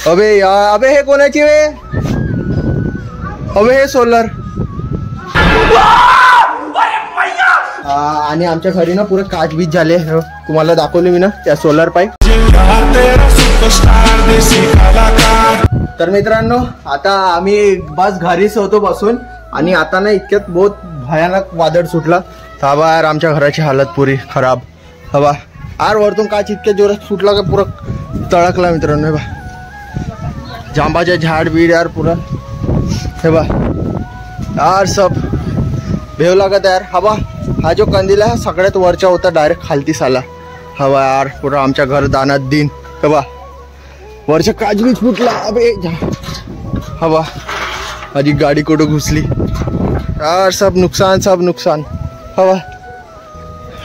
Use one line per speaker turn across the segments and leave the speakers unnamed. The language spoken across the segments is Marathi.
अबे यार, अबे हे कोणाची वे? अबे हे सोलर. आणि आमच्या घरी ना पुरे काच बीच झाले, तुम्हाला दाखवले मी ना त्या सोलर पाईप. तर मित्रांनो आता आम्ही बस घरीच होतो बसून, आणि आता ना इतक्यात बहुत भयानक वादळ सुटला. हवा यार, आमच्या घराची हालत पुरी खराब. हवा यार, वरतून काच इतक्या जोरात सुटला का पुरा तळकला मित्रांनो. बा जांबाचे झाड बीड यार पुरा, हे बा यार सब भेव लागत यार. हवा हा जो कंदील आहे सगळ्यात वरच्या होता, डायरेक्ट खालतीस आला. हवा यार पुरा आमच्या घर दानात दिन. हे बा वरच्या काच बीच फुटला. अबे हवा माझी गाडी कुठं घुसली यार, सब नुकसान सब नुकसान. हवा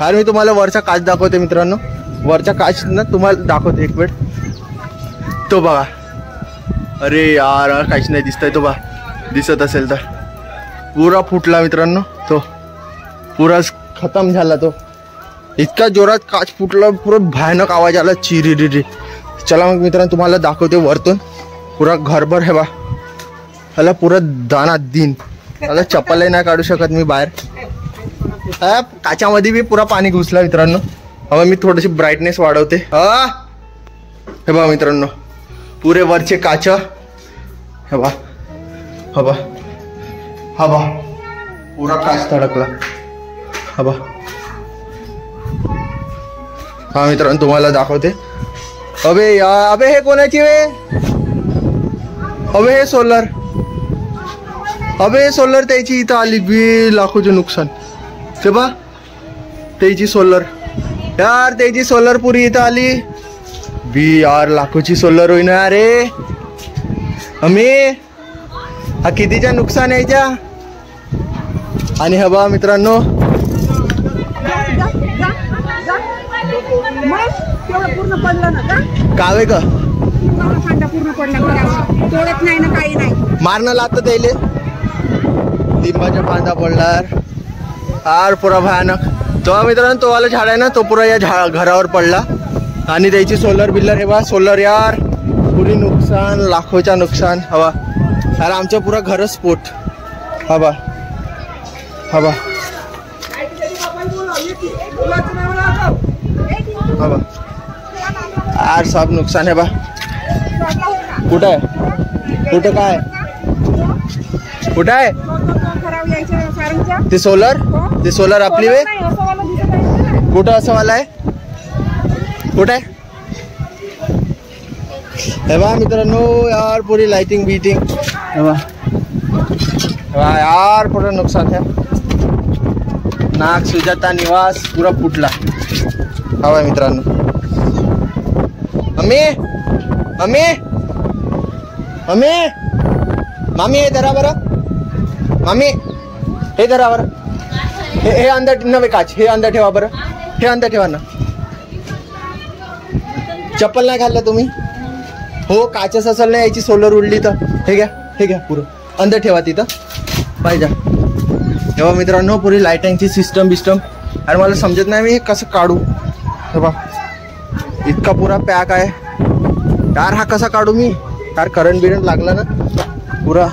यार, मी तुम्हाला वरचा काच दाखवते मित्रांनो. वरचा काच ना तुम्हाला दाखवते एक वेळ. तो बघा, अरे यार काहीच नाही दिसतंय. तो बा दिसत असेल तर पुरा फुटला मित्रांनो. तो पुरा खतम झाला. तो इतका जोरात काच फुटला, पुरा भयानक आवाज आला चिरी. चला मग मित्रांनो तुम्हाला दाखवते वरतून पुरा घरभर. हे बा ह्याला पुरा दानात दिन. त्याला चप्पलही नाही काढू शकत मी बाहेर. काचामध्ये बी पुरा पाणी घुसला मित्रांनो. हवा मी थोडीशी ब्राईटनेस वाढवते. हे बा मित्रांनो पुरे वरचे काच. हे बा हवा हवा पुरा काच धडकला. हवा हा मित्रांनो तुम्हाला दाखवते. अबे यार, अबे हे कोणाची वे? अबे हे सोलर. अबे सोलर त्याची इथं आली बी लाखोचे नुकसान. ते बा त्याची सोलर यार, त्याची सोलर पुरी इथं आली बी यार. लाखोची सोलर होईना ना रे. अमे हा कितीच्या नुकसान यायच्या. आणि हा बा मित्रांनो कावे का मारणं लागतं त्याले. लिंबाच्या फांदा पडणार यार पुरा भयानक. तो मित्रांनो तो वाला झाड आहे ना, तो पुरा या घरावर पडला. आणि त्याची सोलर बिल्लर. हे बा सोलर यार पुरी नुकसान, लाखोच्या नुकसान. हवा यार आमचं पुरा घर स्फोट. हवा हवा हवा यार सब नुकसान. है बा कुठं आहे, कुठं काय कुठं आहे ते सोलर? ते सोलर आपली वे कुठं असं वाला आहे? कुठं आहे? हे बा मित्रांनो यार पुरी लाइटिंग बीटिंग. हे बा यार पुरा नुकसान है. नाग सुजाता निवास पुरा फुटला. हवा मित्रांनो. मम्मी मम्मी मम्मी मामी हे धरा बरं. मामी हे धरा बरं. हे अंदर नव्हे काच, हे अंदर ठेवा बरं. हे अंदर ठेवा ना. चप्पल नाही घालला तुम्ही? हो काचच असेल ना याची सोलर उडली तर. हे घ्या, हे घ्या पुरं अंदर ठेवा तिथं पाहिजे. तेव्हा मित्रांनो पुरी लाईटांची सिस्टम बिस्टम. अरे मला समजत नाही मी हे कसं काढू. हे बा इतका पुरा पॅक आहे यार. हा कसा काढू मी यार? करंट बिरंट लागला ना पुरा.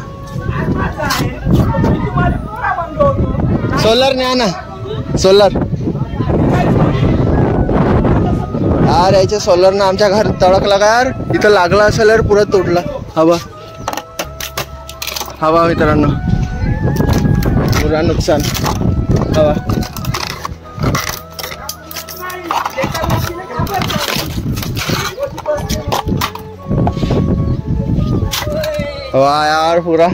सोलर न्या ना सोलर. यार याच्या सोलर ना आमच्या घर तडकला का यार. इथं लागला असेल यार पुरा तोडला. हवा हवा मित्रांनो पुरा नुकसान. हवा हवा यार पुरा.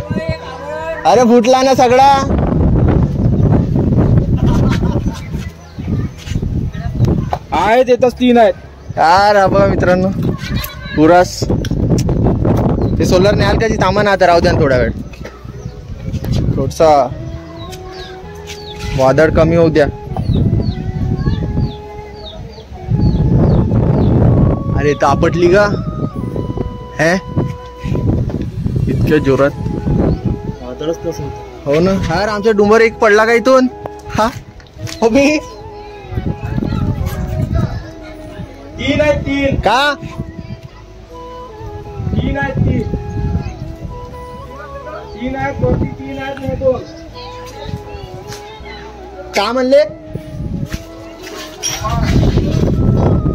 अरे फुटला ना सगळा.
आहेत येतच 3 आहेत
यार. हवा मित्रांनो पुरास. ते सोलर न्याल का जी सामान आता राहू द्या थोडा वेळ. थोडसा वादळ कमी होऊ द्या. अरे तापटली का है इतक्या जोरात.
वादळच तसं होतं.
हो ना यार. आमचा डुंबर एक पडला का इथून. हा हो मी
3 आहेत 3
का
3 तीन आहेत वरती तीन आहेत हे दोन.
का म्हणले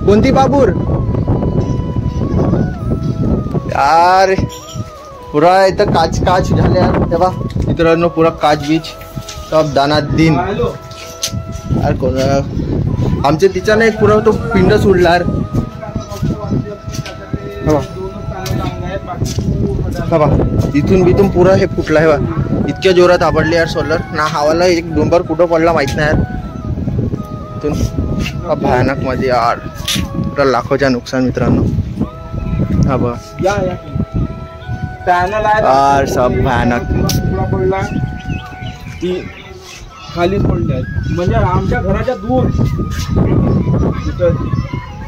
कोणती बाबूर यार पुरा इथं काच काच झाले यार. तेव्हा मित्रांनो पुरा काच बीच सब दानात दिन यार. कोण आमच्या तिच्याने एक पुरा तो पिंड सोडला यार. इथून बिथून पुरा हे फुटला आहे बा. इतक्या जोरात आवडले यार सोलर ना. हवाला एक डोंबर कुठं पडला माहित नाही यार. इथून भयानक मध्ये यार पुरा लाखोच्या नुकसान मित्रांनो. हा बा
पॅनल
यार सब भयानक
पडला ती खालीच पडले आहेत. म्हणजे आमच्या घराच्या दूर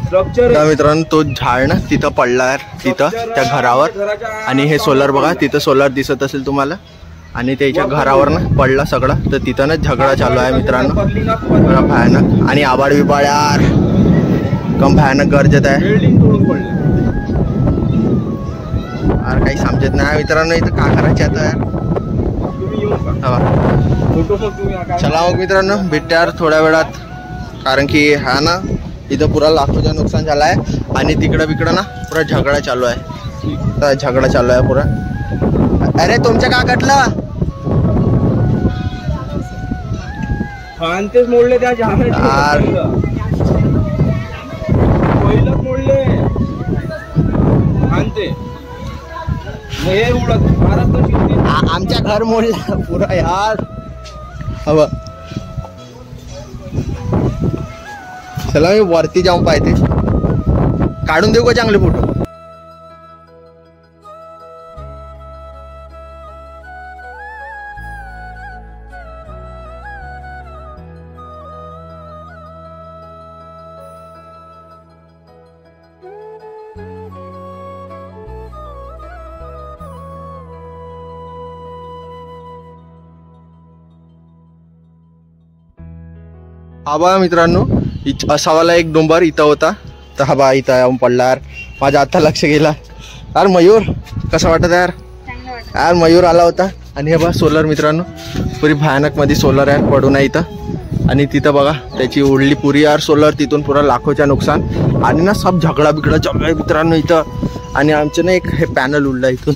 स्ट्रक्चर
मित्रांनो तो झाड ना तिथं पडला यार तिथं त्या घरावर. आणि हे सोलर बघा तिथं सोलर दिसत असेल तुम्हाला. आणि त्याच्या घरावर ना पडला सगळं. तर तिथं ना झगडा चालू आहे मित्रांनो बघा भयानक. आणि आबाड बिबाड यार कम भयानक गरजत आहे
बिल्डिंग तोडून पडले
यार. काही समजत नाही मित्रांनो इथं का करायचे आता यार.
तुम्ही येऊन
चला मग मित्रांनो भेटते यार थोड्या वेळात. कारण की हा ना इथं पुरा लाखोचा नुकसान झाला आहे. आणि तिकडं बिकडं ना पुरा झगडा चालू आहे. झगडा चालू आहे पुरा. अरे तुमच्या का कटलं
तेच मोडले त्या
यार.
पहिलंच मोडले ते हे उडत
आमच्या घर मोडला पुरा यार. हवा चला मी वरती जाऊन पाहते. काढून देऊ का चांगले फोटो. हा बा मित्रांनो असावाला एक डोंबर इथं होता. तर हा बा इथं येऊन पडला यार. माझ्या आता लक्ष गेला यार. मयूर कसं वाटत यार. यार मयूर आला होता. आणि हे बा सोलर मित्रांनो पुरी भयानक मध्ये सोलर यार पडून आहे इथं. आणि तिथं बघा त्याची उडली पुरी यार सोलर. तिथून पुरा लाखोच्या नुकसान. आणि ना सब झगडा बिगडा चालू आहे मित्रांनो इथं. आणि आमचं ना एक हे पॅनल उडला इथून.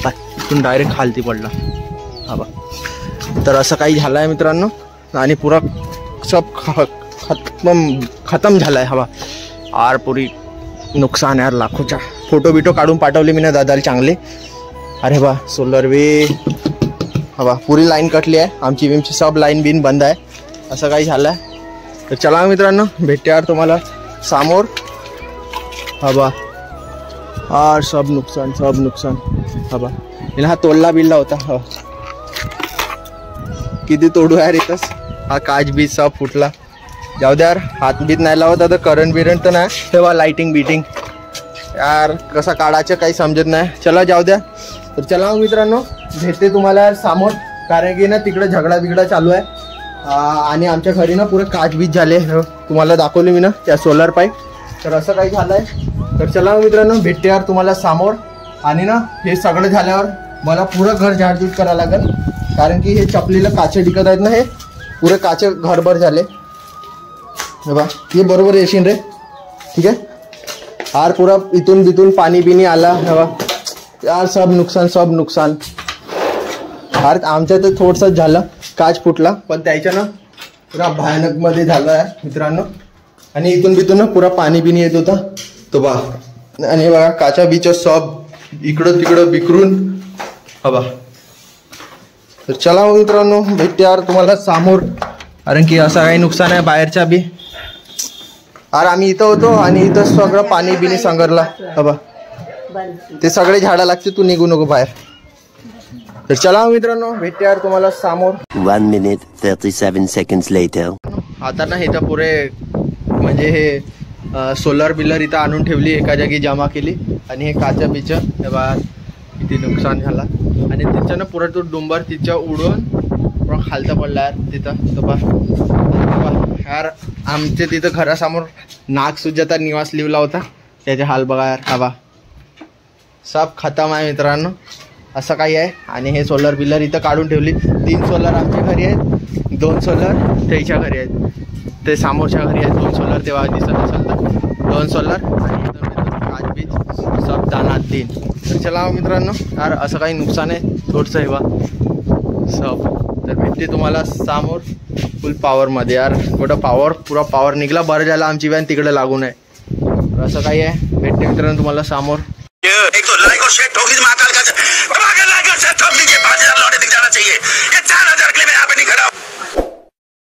इथून डायरेक्ट खालती पडला. हा बा तर असं काही झालं आहे मित्रांनो. आणि पुरा सब खतम झालाय हवा यार. पुरी नुकसान यार लाखोच्या. फोटो बिटो काढून पाठवले मी ना दादाला चांगले. अरे बा सोलर वे हवा पुरी लाईन कटली आहे. आमची बिमची सब लाईन बिन बंद आहे. असं काही झालं आहे. तर चला मित्रांनो भेटते यार तुम्हाला समोर. हवा यार सब नुकसान हवा. हा तोडला बिल्ला होता. हवा किती तोडू यार इथंच. हा काच बीच सब फुटला. जाऊ द्या यार. हात बीत नाही लावत आता. करंट बिरंट तर नाही. तेव्हा लाइटिंग बिटिंग यार कसं काढायचं काही समजत नाही. चला जाऊ द्या. तर चला मित्रांनो भेटते तुम्हाला यार समोर. कारण की ना तिकडे झगडा बिगडा चालू आहे. आणि आमच्या घरी ना पुरे काच बीच झाले. तुम्हाला दाखवले मी ना त्या सोलर पाईप. तर असं काही झालं आहे. तर चला मित्रांनो भेटते यार तुम्हाला समोर. आणि ना हे सगळं झाल्यावर मला पुरं घर झाडझूड करावं लागेल. कारण की हे चपलीला काचे टिकत आहेत ना. हे पुरे काचे घरभर झाले. बा हे बरोबर येशील रे. ठीक आहे यार. पुरा इथून बिथून पाणी बिनी आला हवा यार. सब नुकसान यार. आमच्या तर थोडंसं झालं काच फुटला. पण त्याच्या ना पुरा भयानक मध्ये झालं आहे मित्रांनो. आणि इथून बिथून ना पुरा पाणी बिनी येत होता तो बा. आणि बघा काचा बिचा सब इकडं तिकडं बिखरून हवा. तर चला मित्रांनो भेटते यार तुम्हाला समोर. कारण की असं काही नुकसान आहे बाहेरच्या बी. यार आम्ही इथं होतो आणि इथं सगळं पाणी बिनी संगरला हवा. ते सगळे झाडा लागते. तू निघू नको बाहेर. तर चला मित्रांनो भेटते यार तुम्हाला समोर.
1 minute 37 seconds later.
आता ना इथं पुरे म्हणजे हे सोलर बिलर इथं आणून ठेवली. एका जागी जमा केली. आणि हे काचा बिच हे बा किती नुकसान झाला. आणि तिच्यानं पुरा तो डोंबर तिच्या उडून पुरा खालता पडला यार तिथं. तो बा यार आमच्या तिथं घरासमोर नागसुजाता निवास लिवला होता. त्याचे हाल बघा यार. हा बा सब खतम आहे मित्रांनो, असं काही आहे. आणि हे सोलर बिलर इथं काढून ठेवली. 3 सोलर आमच्या घरी आहेत, 2 सोलर त्याच्या घरी आहेत, ते समोरच्या घरी आहेत 2 सोलर, तेव्हा दिसत असेल तर 2 सोलर आणि काच बीच सब दानात 3. तर चला मित्रांनो, यार असं काही नुकसान आहे थोडंसं हेवा सब. तर भेटते तुम्हाला समोर फुल पॉवरमध्ये. यार कुठं पुरा पॉवर निघला, बरं झालं आमची व्हॅन तिकडे लागून आहे. तर असं काही आहे, भेटते मित्रांनो तुम्हाला समोर.
एक तो लाइक और शेयर ठोक दीजिए महाकाल का, लाइक और शेयर ठोक दीजिए, 5000 लौटे दिख जाना चाहिए. ये 4000 क्लिप है यहाँ पे.